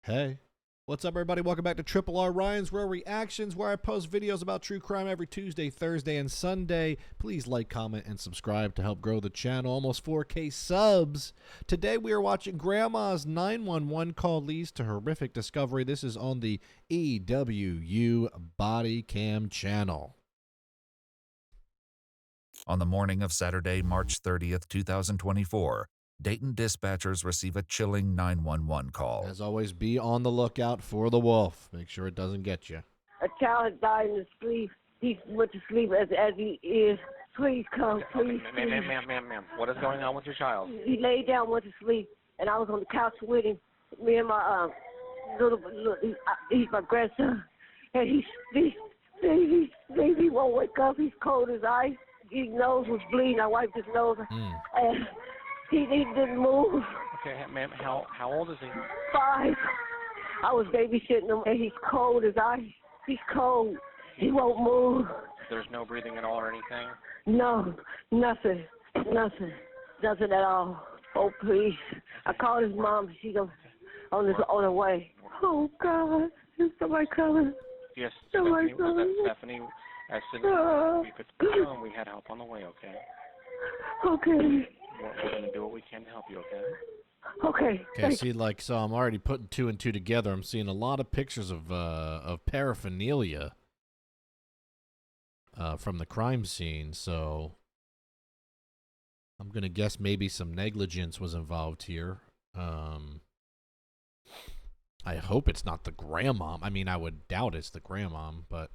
Hey, what's up everybody? Welcome back to Triple R Ryan's Real Reactions, where I post videos about true crime every Tuesday, Thursday, and Sunday. Please like, comment, and subscribe to help grow the channel. Almost 4K subs. Today we are watching Grandma's 911 call leads to horrific discovery. This is on the EWU Bodycam channel. On the morning of Saturday, March 30th, 2024, Dayton dispatchers receive a chilling 911 call. As always, be on the lookout for the wolf. Make sure it doesn't get you. A child has died in his sleep. He went to sleep as he is. Please come, please. Okay, ma'am. What is going on with your child? He laid down, went to sleep, and I was on the couch with him. Me and my he's my grandson, and he won't wake up. He's cold as ice. His nose was bleeding. I wiped his nose, and he didn't move. Okay, ma'am, how old is he? 5. I was babysitting him, and he's cold as ice. He's cold. He won't move. There's no breathing at all or anything? No, nothing at all. Oh, please. I called his mom. She's on her way. Oh, God. Is somebody coming? Yes, Somebody Stephanie. Was that Stephanie? As soon as we could come, we had help on the way, okay? Okay. We're going to do what we can to help you, okay? Okay. See, so I'm already putting 2 and 2 together. I'm seeing a lot of pictures of paraphernalia from the crime scene, so I'm gonna guess maybe some negligence was involved here. I hope it's not the grandmom. I mean, I would doubt it's the grandmom, but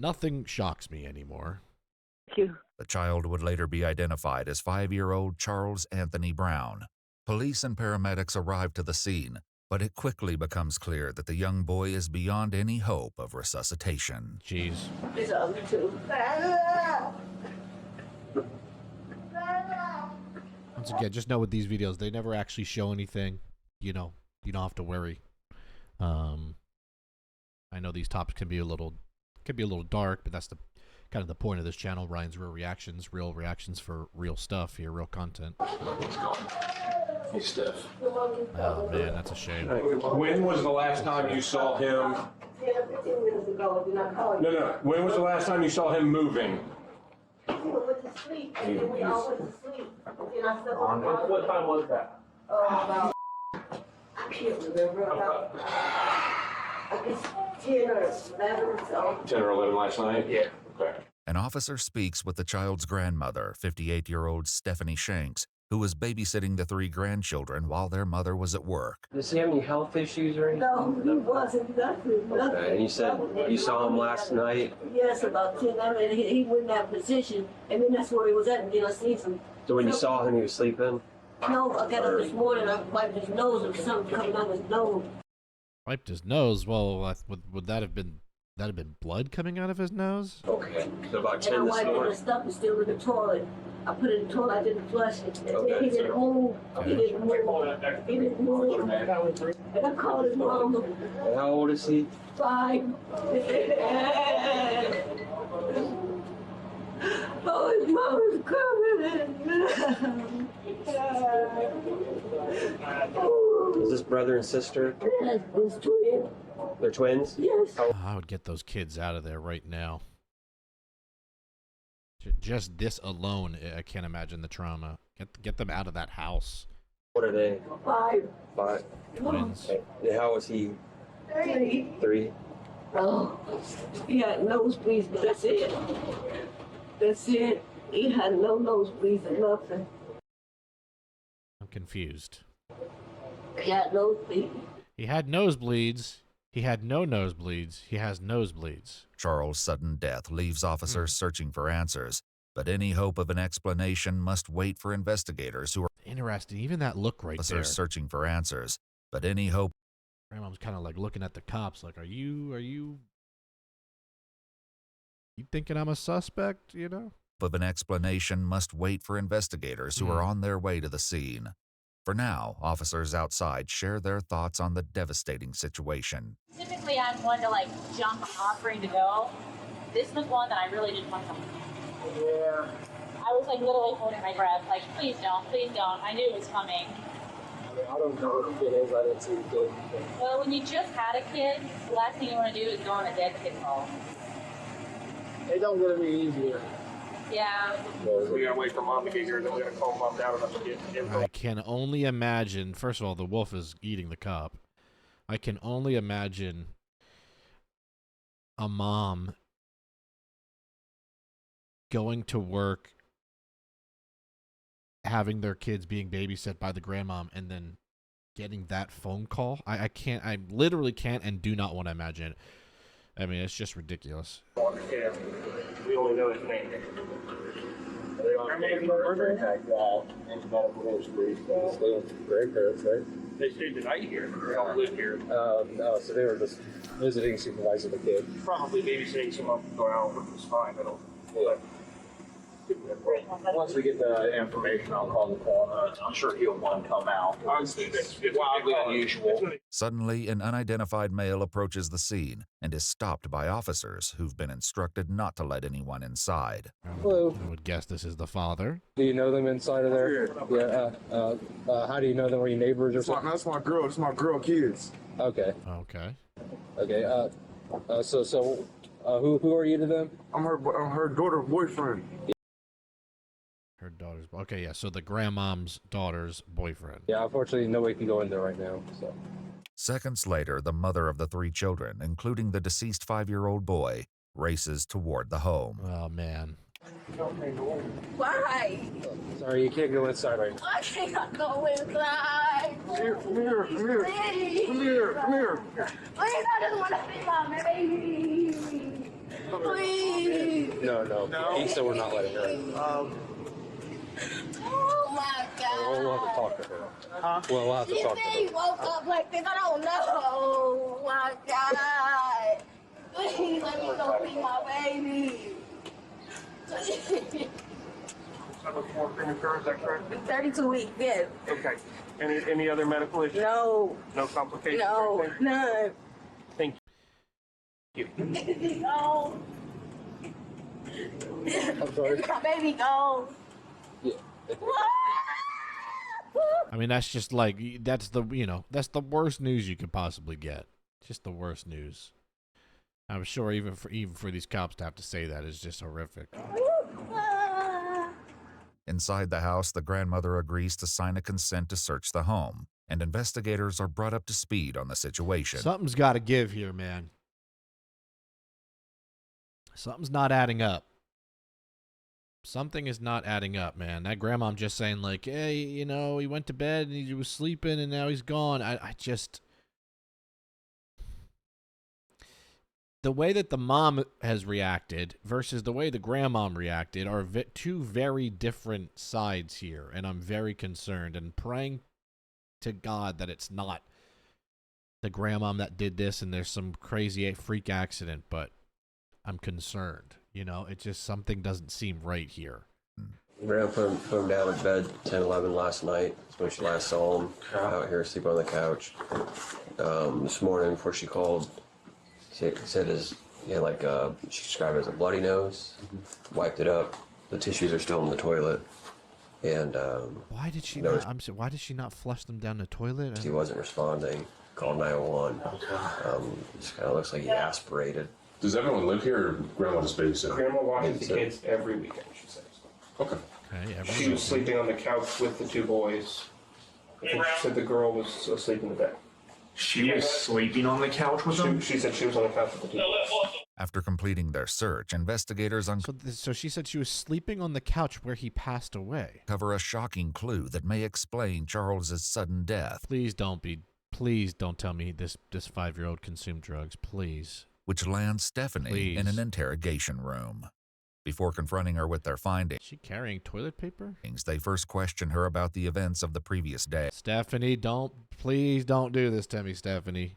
nothing shocks me anymore. Thank you. The child would later be identified as 5-year-old Charles Anthony Brown. Police and paramedics arrive to the scene, but it quickly becomes clear that the young boy is beyond any hope of resuscitation. Jeez. It's on too. Once again, just know with these videos, they never actually show anything. You know, you don't have to worry. I know these topics can be a little dark, but that's the kind of the point of this channel. Ryan's real reactions for real stuff here, real content. Hey, Steph. Oh man, that's a shame. When was the last time you saw him? 15 minutes ago, did I call you? No. When was the last time you saw him moving? He went to sleep, and then we all went to sleep. And then I slept on the What time was that? about, I can't remember, about, I guess 10 or 11 or so. 10 or 11 last night? Yeah. Okay. An officer speaks with the child's grandmother, 58-year-old Stephanie Shanks, who was babysitting the 3 grandchildren while their mother was at work. Does he have any health issues or anything? No, he wasn't, nothing. Okay, and you said you saw him last night? Yes, about 10. I mean, he wouldn't have a position, and then that's where he was at, and then I seen some. So when you saw him, he was sleeping? No, I got up this morning, I wiped his nose, and something coming out of his nose. Wiped his nose. Well, would that have been blood coming out of his nose? Okay, so about And 10 I this wiped it, morning? the stuff is still in the toilet. I put it in the toilet, I didn't flush it. And Okay. then he didn't move. He didn't move. And I called his mama. And how old is he? 5. Oh, his mama's coming. Is this brother and sister? His twin. They're twins? Yes. I would get those kids out of there right now. Just this alone, I can't imagine the trauma. Get them out of that house. What are they? 5. 5? Twins. And how was he? 3? Oh, he had nosebleeds, but that's it. That's it. He had no nosebleeds or nothing. I'm confused. He had nosebleeds. He had nosebleeds. He had no nosebleeds. He has nosebleeds. Charles' sudden death leaves officers searching for answers, but any hope of an explanation must wait for investigators who are Interesting. Even that look right there. searching for answers, but any hope Grandma's kind of like looking at the cops like, are you thinking I'm a suspect, you know? of an explanation must wait for investigators who are on their way to the scene. For now, officers outside share their thoughts on the devastating situation. Typically, I'm one to jump offering to go. This was one that I really didn't want to. Yeah. I was literally holding my breath, please don't, I knew it was coming. I don't know what a kid is. I didn't see a kid. Well, when you just had a kid, the last thing you want to do is go on a dead kid's home. It don't get any easier. Yeah. We gotta wait for mom to get here, then we're gonna call mom down and get info. I can only imagine. First of all, the wolf is eating the cop. I can only imagine a mom going to work, having their kids being babysat by the grandmom, and then getting that phone call. I can't. I literally can't and do not want to imagine it. I mean, it's just ridiculous. Yeah, we only know his name. Grandparents, right? They stayed the night here. They don't live here. No, so they were just visiting, supervising the kid. Probably babysitting someone going out, which was fine. I don't. Once we get the information, I'll call the coroner. I'm sure he'll want to come out. It's wildly unusual. Suddenly, an unidentified male approaches the scene and is stopped by officers who've been instructed not to let anyone inside. Hello. I would guess this is the father. Do you know them inside of there? Yeah. How do you know them? Were you neighbors or something? That's my girl. That's my girl kids. Okay. Okay. Okay. Who are you to them? I'm her daughter's boyfriend. Her daughter's. Okay, yeah. So the grandmom's daughter's boyfriend. Yeah. Unfortunately, nobody can go in there right now. So. Seconds later, the mother of the 3 children, including the deceased 5-year-old boy, races toward the home. Oh man. Why? Sorry, you can't go inside right now. Why can't I go inside? Come here. Come here. Please, I just want to see my baby. Please. No. He said we're not letting her in. Oh my God. We'll have to talk to her. Huh? We'll have to You talk to think he her. woke up like this? I don't know. Oh my God. Please let me go see my baby. More premature, is that correct? 32 weeks, yes. Okay. Any other medical issues? No. No complications? or No. anything? None. Thank you. Baby gone. I'm sorry. My baby gone. Yeah. I mean, that's just like that's the that's the worst news you could possibly get. Just the worst news. I'm sure even for these cops to have to say that is just horrific. Inside the house, the grandmother agrees to sign a consent to search the home, and investigators are brought up to speed on the situation. Something's got to give here, man. Something's not adding up. Something is not adding up, man. That grandmom just saying like, hey, he went to bed and he was sleeping and now he's gone. I just... The way that the mom has reacted versus the way the grandmom reacted are two very different sides here, and I'm very concerned and praying to God that it's not the grandmom that did this and there's some crazy freak accident, but I'm concerned. It just something doesn't seem right here. Grandma put him down in bed 10, 11 last night. That's when she last saw him out here sleeping on the couch. This morning before she called, she said he had she described it as a bloody nose. Wiped it up. The tissues are still in the toilet. And why did she not? Why did she not flush them down the toilet? He wasn't responding. Called 911. Just kind of looks like he aspirated. Does everyone live here, or Grandma just babysits? Grandma watches the kids every weekend, she says. Okay. She was sleeping on the couch with the 2 boys. I think she said the girl was asleep in the bed. She was sleeping on the couch with them? She said she was on the couch with the 2 boys. After completing their search, investigators So she said she was sleeping on the couch where he passed away. uncover a shocking clue that may explain Charles's sudden death, Please don't tell me this 5-year-old consumed drugs, please. which lands Stephanie in an interrogation room. Before confronting her with their findings, Is she carrying toilet paper? they first question her about the events of the previous day. Stephanie, please don't do this to me, Stephanie.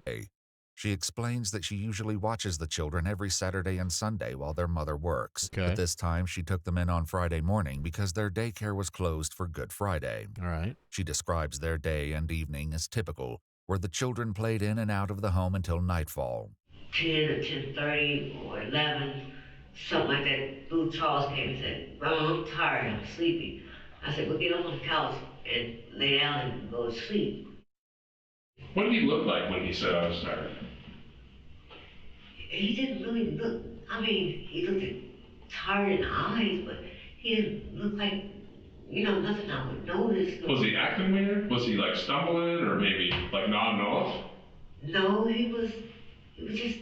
She explains that she usually watches the children every Saturday and Sunday while their mother works. Okay. But this time she took them in on Friday morning because their daycare was closed for Good Friday. All right. She describes their day and evening as typical, where the children played in and out of the home until nightfall. 10 or 10:30 or 11, something like that. Little Charles came and said, "Grandma, I'm tired, I'm sleepy." I said, "Well, get up on the couch and lay down and go to sleep." What did he look like when he said I was tired? He didn't really look, I mean, he looked tired in the eyes, but he didn't look like, nothing I would notice. Was he acting weird? Was he like stumbling or maybe like nodding off? No, he was just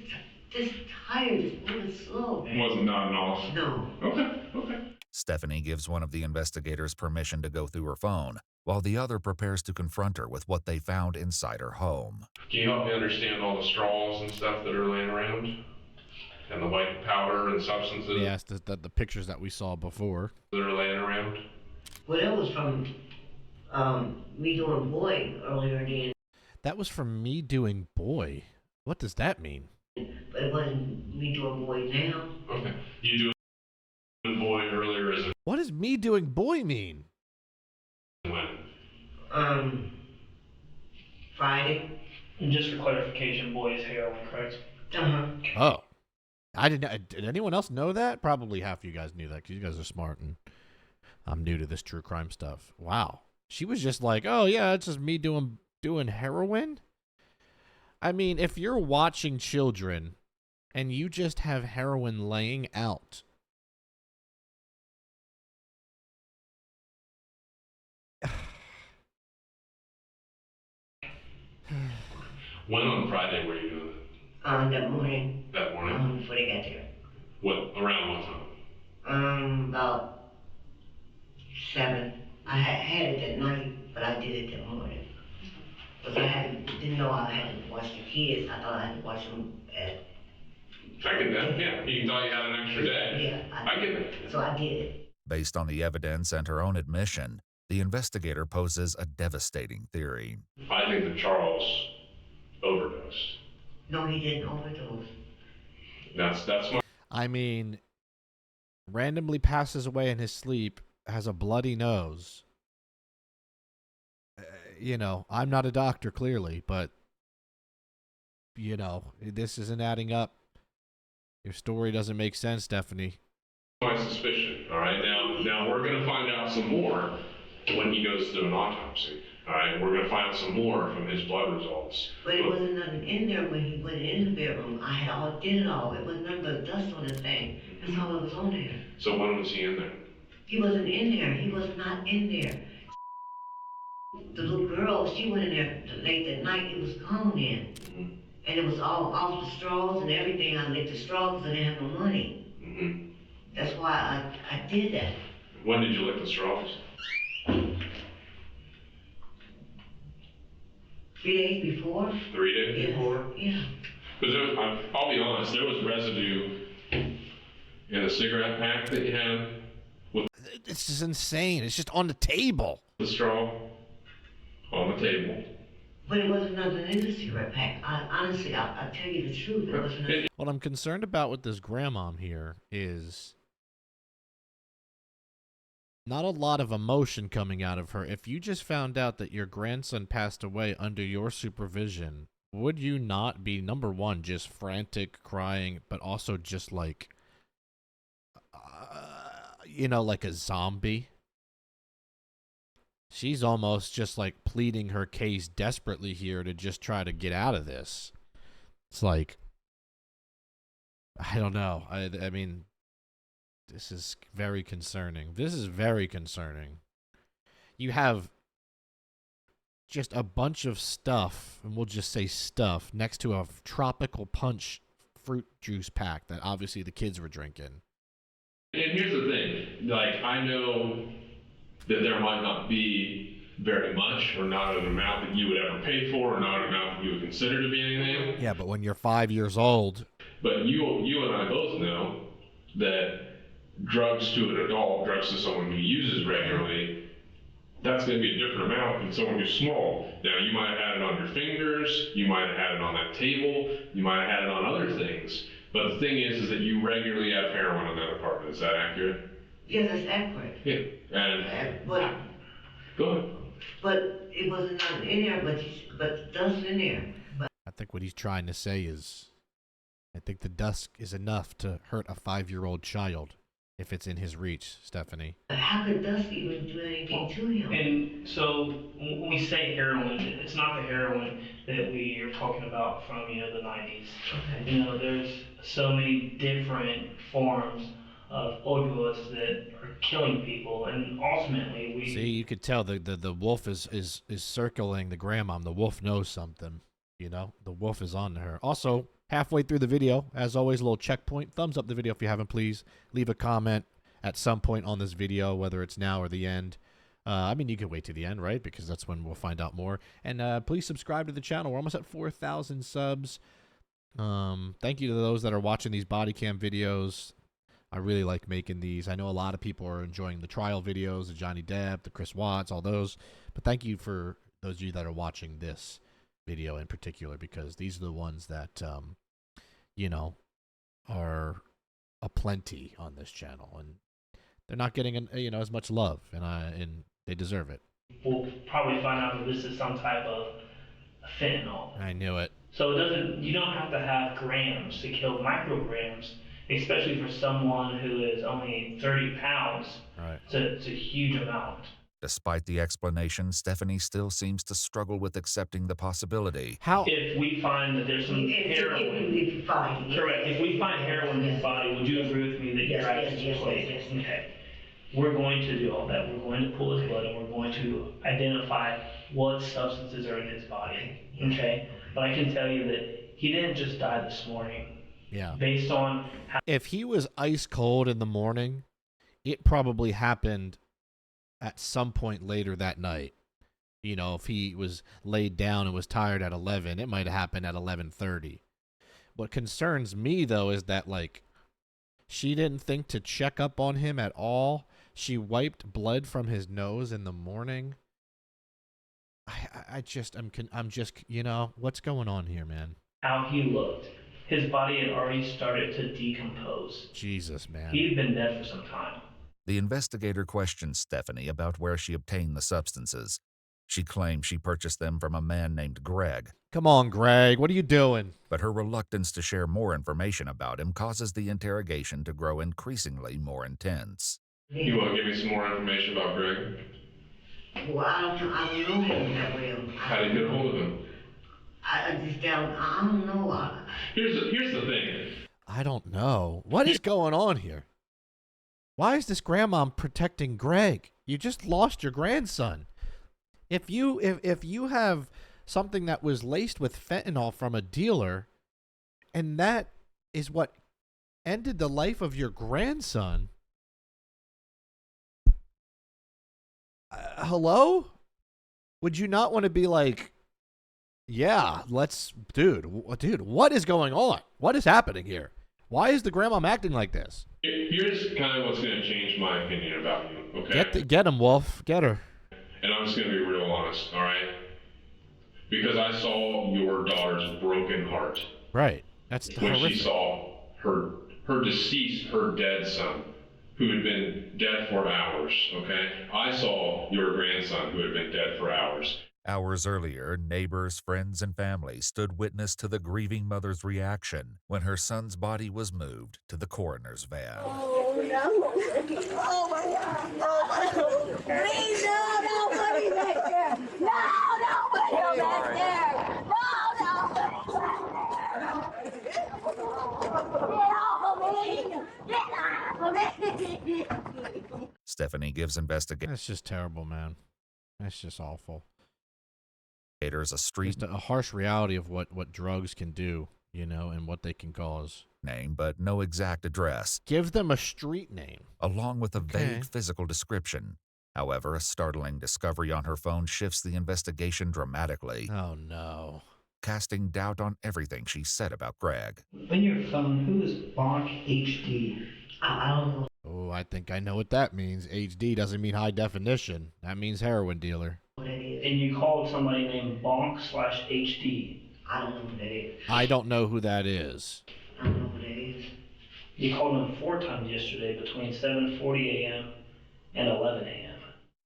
tired, just moving slow. He wasn't nodding off? No. Okay. Stephanie gives one of the investigators permission to go through her phone, while the other prepares to confront her with what they found inside her home. Can you help me understand all the straws and stuff that are laying around? And the white powder and substances? Yes, the pictures that we saw before. That are laying around? Well, that was from me doing boy earlier then. That was from me doing boy. What does that mean? But it wasn't me doing boy now. Okay. You doing boy earlier as a... What does me doing boy mean? When? Friday. And just for clarification, boy is heroin, correct? Oh. I didn't. Did anyone else know that? Probably half of you guys knew that because you guys are smart and I'm new to this true crime stuff. Wow. She was just like, oh, yeah, it's just me doing heroin? I mean, if you're watching children and you just have heroin laying out, When on Friday were you doing it? That morning. That morning? Before they got there. What? Around what time? About 7. I had it that night, but I did it that morning. Because didn't know I had to watch the kids. I thought I had to watch them at... I get that, yeah. You thought you had an extra day. Yeah. I get it. So I did it. Based on the evidence and her own admission, the investigator poses a devastating theory. I think that Charles overdosed. No, he didn't overdose. That's what... I mean, randomly passes away in his sleep, has a bloody nose. I'm not a doctor, clearly, but, this isn't adding up. Your story doesn't make sense, Stephanie. My suspicion, all right? Now we're going to find out some more when he goes through an autopsy, all right? We're going to find out some more from his blood results. But it wasn't nothing in there when he went in the bedroom. I did it all. It was nothing but dust on the thing. That's all that was on there. So when was he in there? He wasn't in there. He was not in there. The little girl, she went in there late that night. It was gone then. Mm-hmm. And it was all off the straws and everything. I licked the straws because I didn't have no money. Mm-hmm. That's why I did that. When did you lick the straws? 3 days before. 3 days Yes. before? Yeah. Because I'll be honest, there was residue in the cigarette pack that you had with This is insane. It's just on the table. the straw on the table. But it wasn't nothing in the cigarette pack. Honestly, I'll tell you the truth. It wasn't nothing. What I'm concerned about with this grandmom here is not a lot of emotion coming out of her. If you just found out that your grandson passed away under your supervision, would you not be, number one, just frantic, crying, but also just like, like a zombie? She's almost just like pleading her case desperately here to just try to get out of this. It's like, I don't know. I mean, this is very concerning. This is very concerning. You have just a bunch of stuff, and we'll just say stuff, next to a tropical punch fruit juice pack that obviously the kids were drinking. And here's the thing, like, I know that there might not be very much or not an amount that you would ever pay for or not an amount that you would consider to be anything. Yeah, but when you're 5 years old. But you and I both know that drugs to an adult, drugs to someone who uses regularly, that's going to be a different amount than someone who's small. Now, you might have had it on your fingers, you might have had it on that table, you might have had it on other things. But the thing is that you regularly have heroin in that apartment. Is that accurate? Yes, that's accurate. Yeah. And but go ahead. But it wasn't nothing in there, but dust in there. But I think what he's trying to say is, I think the dust is enough to hurt a 5-year-old child. if it's in his reach, Stephanie. How could Dusty even do anything to him? And so when we say heroin, it's not the heroin that we are talking about from, you know, the 90s. Okay. You know, there's so many different forms of opioids that are killing people, and ultimately we See, you could tell the wolf is circling the grandmom. The wolf knows something, you know. The wolf is on to her. Also, halfway through the video, as always, a little checkpoint. Thumbs up the video if you haven't, please. Leave a comment at some point on this video, whether it's now or the end. I mean, you can wait to the end, right? Because that's when we'll find out more. And please subscribe to the channel. We're almost at 4,000 subs. Thank you to those that are watching these body cam videos. I really like making these. I know a lot of people are enjoying the trial videos, the Johnny Depp, the Chris Watts, all those. But thank you for those of you that are watching this video in particular, because these are the ones that, you know, are aplenty on this channel. And they're not getting, you know, as much love, and they deserve it. will probably find out that this is some type of fentanyl. I knew it. So you don't have to have grams to kill micrograms, especially for someone who is only 30 pounds. Right. It's a huge amount. Despite the explanation, Stephanie still seems to struggle with accepting the possibility. How? If we find that there's some heroin. If you find it. Correct. If we find heroin in his body, would you agree with me that your actions are played? Yes. Okay. We're going to do all that. We're going to pull his blood, and we're going to identify what substances are in his body. Okay? But I can tell you that he didn't just die this morning. Yeah. Based on how If he was ice cold in the morning, it probably happened at some point later that night. You know, if he was laid down and was tired at 11, it might have happened at 11:30. What concerns me, though, is that, like, she didn't think to check up on him at all. She wiped blood from his nose in the morning. I'm just, you know, what's going on here, man? how he looked. His body had already started to decompose. Jesus, man. He had been dead for some time. The investigator questions Stephanie about where she obtained the substances. She claims she purchased them from a man named Greg. Come on, Greg. What are you doing? But her reluctance to share more information about him causes the interrogation to grow increasingly more intense. You want to give me some more information about Greg? Well, I don't know him that well. How did you get a hold of him? I don't know. Here's the thing. I don't know. What is going on here? Why is this grandmom protecting Greg? You just lost your grandson. If you have something that was laced with fentanyl from a dealer, and that is what ended the life of your grandson, hello? Would you not want to be like, yeah, dude, what is going on? What is happening here? Why is the grandma acting like this? Here's kind of what's going to change my opinion about you, okay? Get him, Wolf. Get her. And I'm just going to be real honest, all right? Because I saw your daughter's broken heart. Right. That's when horrific. She saw her deceased, her dead son, who had been dead for hours, okay? I saw your grandson who had been dead for hours. Hours earlier, neighbors, friends, and family stood witness to the grieving mother's reaction when her son's body was moved to the coroner's van. Oh, no. Oh, my God. Oh, my God. Please, no, put him back there. No, put him back there. Get off of me. Stephanie gives investigators That's just terrible, man. That's just awful. a street Just a harsh reality of what drugs can do, you know, and what they can cause. name, but no exact address. Give them a street name. Along with a vague physical description. However, a startling discovery on her phone shifts the investigation dramatically. Oh, no. Casting doubt on everything she said about Greg. On your phone, who is Bonk HD? I don't know Oh, I think I know what that means. HD doesn't mean high definition. That means heroin dealer. what that is. And you called somebody named Bonk/HD. I don't know who that is. I don't know who that is. I don't know who that is. You called him 4 times yesterday between 7:40 a.m. and 11 a.m.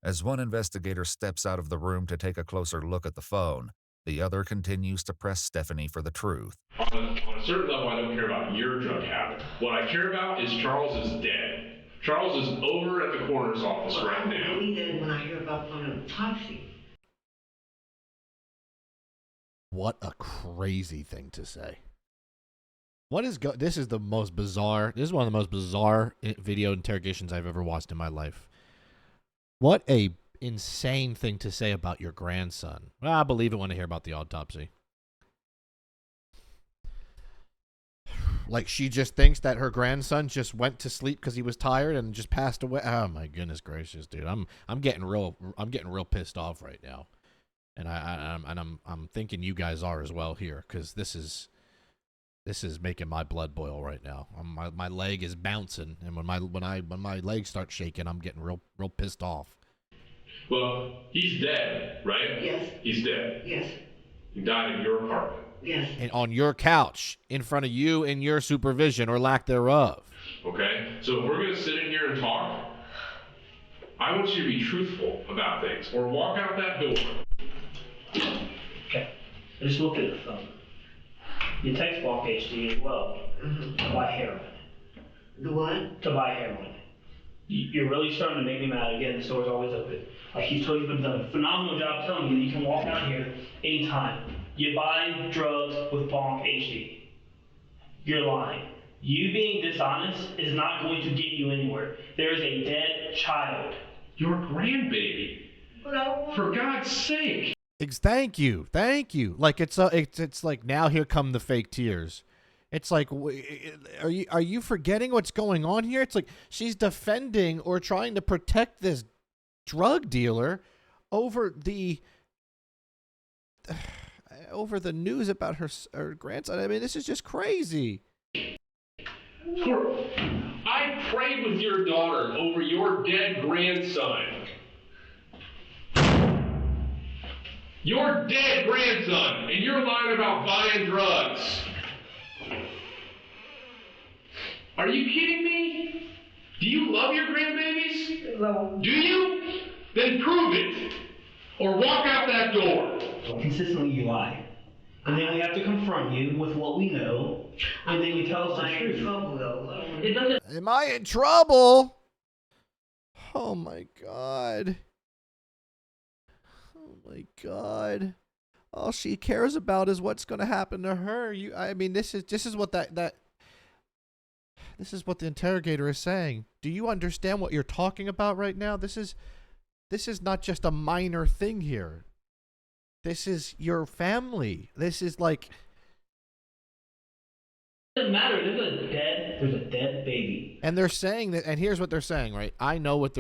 As one investigator steps out of the room to take a closer look at the phone, the other continues to press Stephanie for the truth. On a certain level, I don't care about your drug habit. What I care about is Charles is dead. Charles is over at the coroner's office right now. I believe that when I hear about from the autopsy. What a crazy thing to say. What is this is the most bizarre. This is one of the most bizarre video interrogations I've ever watched in my life. What a insane thing to say about your grandson. Well, I believe it when I hear about the autopsy. Like she just thinks that her grandson just went to sleep because he was tired and just passed away. Oh my goodness gracious, dude! I'm getting real pissed off right now, and I'm thinking you guys are as well here, because this is making my blood boil right now. My leg is bouncing, and when my legs start shaking, I'm getting real pissed off. Well, he's dead, right? Yes. He's dead. Yes. He died in your apartment. Yes. And on your couch, in front of you, in your supervision or lack thereof. Okay? So if we're going to sit in here and talk, I want you to be truthful about things, or walk out that door. Okay. I just looked at the phone. You text Walk HD as well to buy heroin. The what? To buy heroin. You're really starting to make me mad again. The store's always open. Like he's done a phenomenal job telling you that you can walk out here anytime. You buy drugs with Bonk HD. You're lying. You being dishonest is not going to get you anywhere. There is a dead child. Your grandbaby. For God's sake. Thank you. Like it's like, now here come the fake tears. It's like, are you forgetting what's going on here? It's like she's defending or trying to protect this drug dealer over the news about her grandson. I mean, this is just crazy. I prayed with your daughter over your dead grandson. Your dead grandson, and you're lying about buying drugs. Are you kidding me? Do you love your grandbabies? No. Do you? Then prove it. Or walk out that door. Consistently you lie. And then we have to confront you with what we know, and then you tell us the truth. It doesn't. Am I in trouble? Oh my God. Oh my God. All she cares about is what's going to happen to her. I mean, this is what this is what the interrogator is saying. Do you understand what you're talking about right now? This is not just a minor thing here. This is your family. This is like. It doesn't matter. There's a dead baby. And they're saying that, and here's what they're saying, right? I know what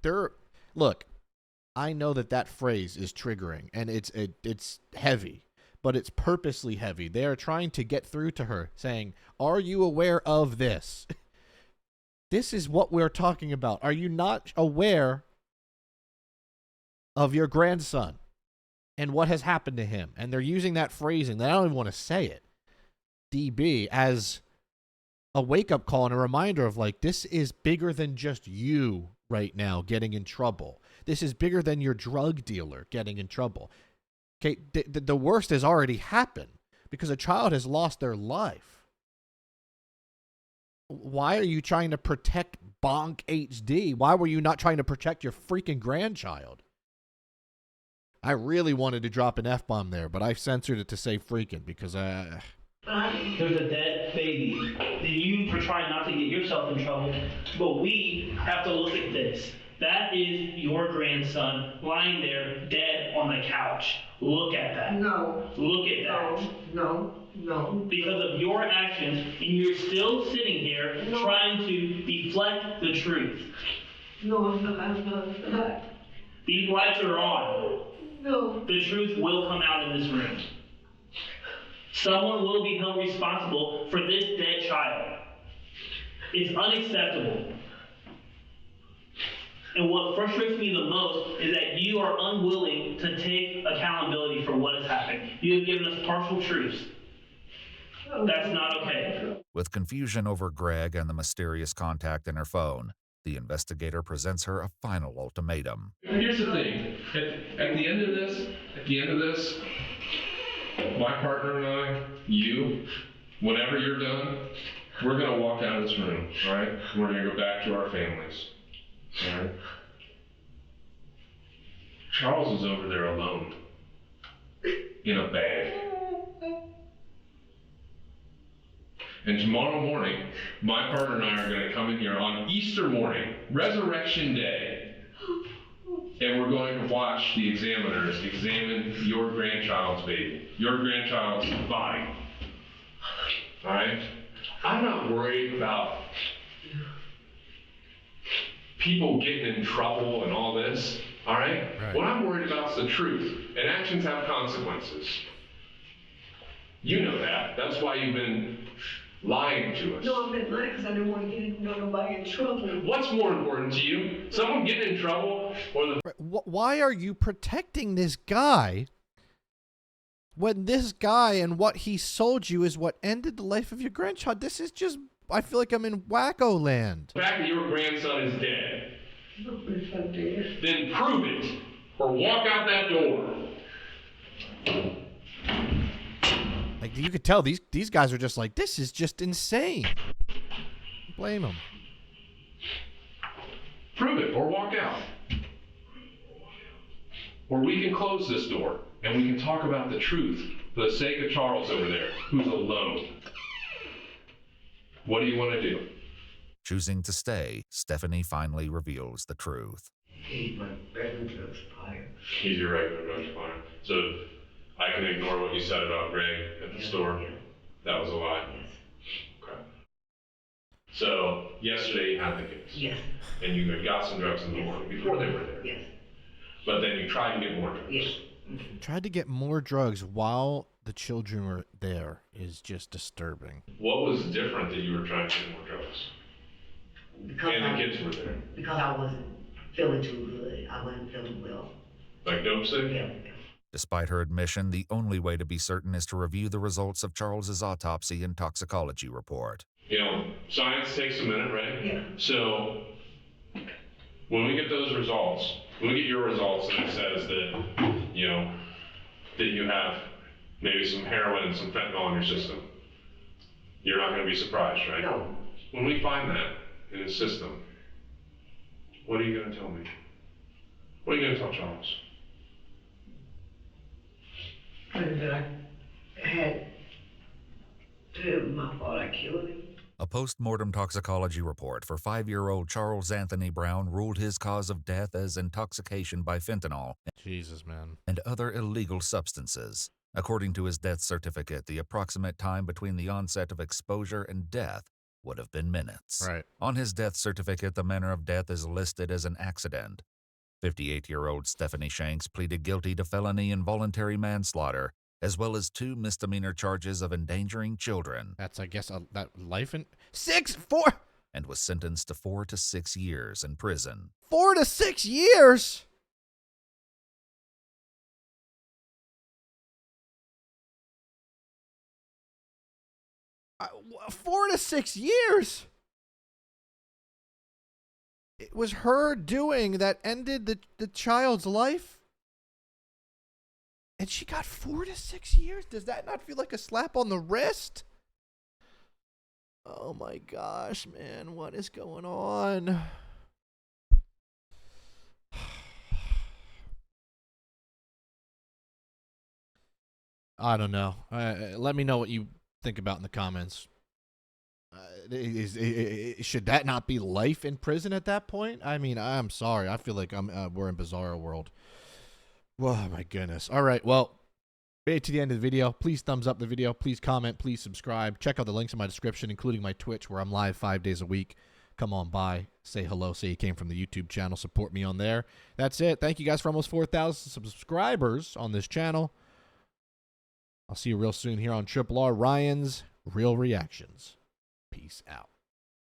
they're look. I know that phrase is triggering, and it's heavy, but it's purposely heavy. They are trying to get through to her, saying, "Are you aware of this? This is what we're talking about. Are you not aware of your grandson and what has happened to him?" And they're using that phrasing. They don't even want to say it, DB, as a wake-up call and a reminder of, like, this is bigger than just you right now getting in trouble. This is bigger than your drug dealer getting in trouble. Okay, the worst has already happened because a child has lost their life. Why are you trying to protect Bonk HD? Why were you not trying to protect your freaking grandchild? I really wanted to drop an F-bomb there, but I censored it to say freaking because There's a dead baby. You were trying not to get yourself in trouble, but we have to look at this. That is your grandson lying there dead on the couch. Look at that. No. Look at that. No. Because of your actions, and you're still sitting here trying to deflect the truth. No, I'm not. These lights are on. No. The truth will come out in this room. Someone will be held responsible for this dead child. It's unacceptable. And what frustrates me the most is that you are unwilling to take accountability for what has happened. You have given us partial truths. That's not okay. With confusion over Greg and the mysterious contact in her phone, the investigator presents her a final ultimatum. Here's the thing. At the end of this, my partner and I, you, whenever you're done, We're going to walk out of this room, all right? We're going to go back to our families, all right? Charles is over there alone in a bag. And tomorrow morning, my partner and I are going to come in here on Easter morning, Resurrection Day, and we're going to watch the examiners examine your grandchild's baby, your grandchild's body. All right? I'm not worried about people getting in trouble and all this, all right? What I'm worried about is the truth, and actions have consequences. You know that. That's why you've been lying to us. No, I've been lying because I didn't want to get nobody in trouble. What's more important to you? Someone getting in trouble or the... Why are you protecting this guy when this guy and what he sold you is what ended the life of your grandchild? This is just, I feel like I'm in wacko land. The fact that your grandson is dead. No, it's not dead. Then prove it or walk out that door. Like, you could tell these guys are just like, this is just insane. Blame them. Prove it or walk out. Or we can close this door and we can talk about the truth for the sake of Charles over there, who's alone. What do you want to do? Choosing to stay, Stephanie finally reveals the truth. He's my regular drug supplier. He's your regular drug supplier. So I can ignore what you said about Greg at the store? Yeah. That was a lie? Yes. Okay. So yesterday you had the kids? Yes. And you got some drugs in the morning before they were there? Yes. But then you tried to get more drugs? Yes. Tried to get more drugs while the children were there is just disturbing. What was different that you were trying to get more drugs? Because and the kids were there? Because I wasn't feeling too good. I wasn't feeling well. Like dope sick? Yeah. Despite her admission, the only way to be certain is to review the results of Charles's autopsy and toxicology report. You know, science takes a minute, right? Yeah. So when we get those results, when we get your results and it says that, you know, that you have maybe some heroin and some fentanyl in your system, you're not going to be surprised, right? No. When we find that in his system, what are you going to tell me? What are you going to tell Charles? That I had to my fault. I killed him. A post-mortem toxicology report for 5-year-old Charles Anthony Brown ruled his cause of death as intoxication by fentanyl Jesus, man. and other illegal substances. According to his death certificate, the approximate time between the onset of exposure and death would have been minutes. Right. On his death certificate, the manner of death is listed as an accident. 58-year-old Stephanie Shanks pleaded guilty to felony involuntary manslaughter, as well as 2 misdemeanor charges of endangering children. That's, I guess, that life in 4 and was sentenced to 4 to 6 years in prison. 4 to 6 years. Uh, 4 to 6 years. It was her doing that ended the child's life. And she got 4 to 6 years? Does that not feel like a slap on the wrist? Oh my gosh, man. What is going on? I don't know. Let me know what you think about in the comments. Should that not be life in prison at that point? I mean, I'm sorry. I feel like we're in bizarro world. Oh my goodness. All right. Well, made it to the end of the video. Please thumbs up the video. Please comment. Please subscribe. Check out the links in my description, including my Twitch, where I'm live 5 days a week. Come on by. Say hello. Say you came from the YouTube channel. Support me on there. That's it. Thank you guys for almost 4,000 subscribers on this channel. I'll see you real soon here on Triple R Ryan's Real Reactions. Peace out.